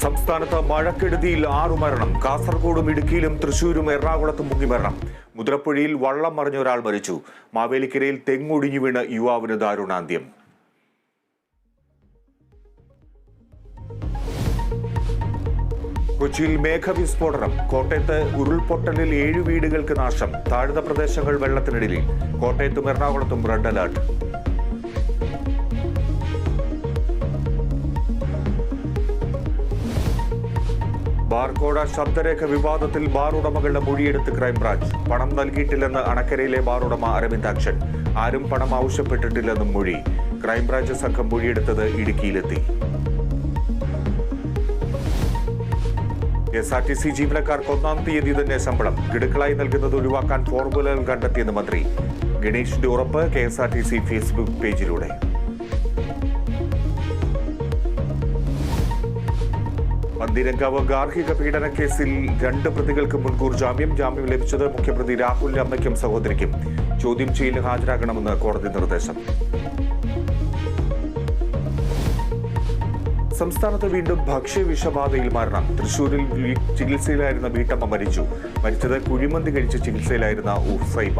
സംസ്ഥാനത്ത് മഴക്കെടുതിയിൽ 6 മരണം. കാസർഗോഡും ഇടുക്കിയിലും തൃശൂരും എറണാകുളത്തും മുങ്ങിമരണം. മുതിരപ്പുഴയിൽ വള്ളം മറിഞ്ഞ ഒരാൾ മരിച്ചു. മാവേലിക്കരയിൽ തെങ്ങൊടിഞ്ഞു വീണ് യുവാവിന് ദാരുണാന്ത്യം. കൊച്ചിയിൽ മേഘവിസ്ഫോടനം. കോട്ടയത്ത് ഉരുൾപൊട്ടലിൽ 7 വീടുകൾക്ക് നാശം. താഴ്ന്ന പ്രദേശങ്ങൾ വെള്ളത്തിനടിയിൽ. കോട്ടയത്തും എറണാകുളത്തും റെഡ് അലർട്ട്. ബാർക്കോട ശബ്ദരേഖ വിവാദത്തിൽ ബാർ ഉടമകളുടെ മൊഴിയെടുത്ത് ക്രൈംബ്രാഞ്ച്. പണം നൽകിയിട്ടില്ലെന്ന് അണക്കരയിലെ ബാർ ഉടമ അരവിന്ദാക്ഷൻ. ആരും പണം ആവശ്യപ്പെട്ടിട്ടില്ലെന്നും മൊഴി. ക്രൈംബ്രാഞ്ച് സംഘം മൊഴിയെടുത്തത് ഇടുക്കിയിലെത്തി. KSRTC ജീവനക്കാർക്ക് 1-ാം തീയതി തന്നെ ശമ്പളം. ഗഡുക്കളായി നൽകുന്നത് ഒഴിവാക്കാൻ ഫോർമുലകൾ കണ്ടെത്തിയെന്ന് മന്ത്രി. ഗണേഷിന്റെ ഉറപ്പ് KSRTC ഫേസ്ബുക്ക് പേജിലൂടെ. പന്തീരങ്കാവ് ഗാർഹിക പീഡന കേസിൽ 2 പ്രതികൾക്ക് മുൻകൂർ ജാമ്യം. ജാമ്യം ലഭിച്ചത് മുഖ്യപ്രതി രാഹുലിന്റെ അമ്മയ്ക്കും സഹോദരിക്കും. ചോദ്യം ചെയ്യലിന് ഹാജരാകണമെന്ന് കോടതി നിർദ്ദേശം. സംസ്ഥാനത്ത് വീണ്ടും ഭക്ഷ്യവിഷബാധയിൽ മരണം. തൃശൂരിൽ ചികിത്സയിലായിരുന്ന വീട്ടമ്മ മരിച്ചു. മരിച്ചത് കുഴിമന്തി കഴിച്ച് ചികിത്സയിലായിരുന്ന ഉസൈബ.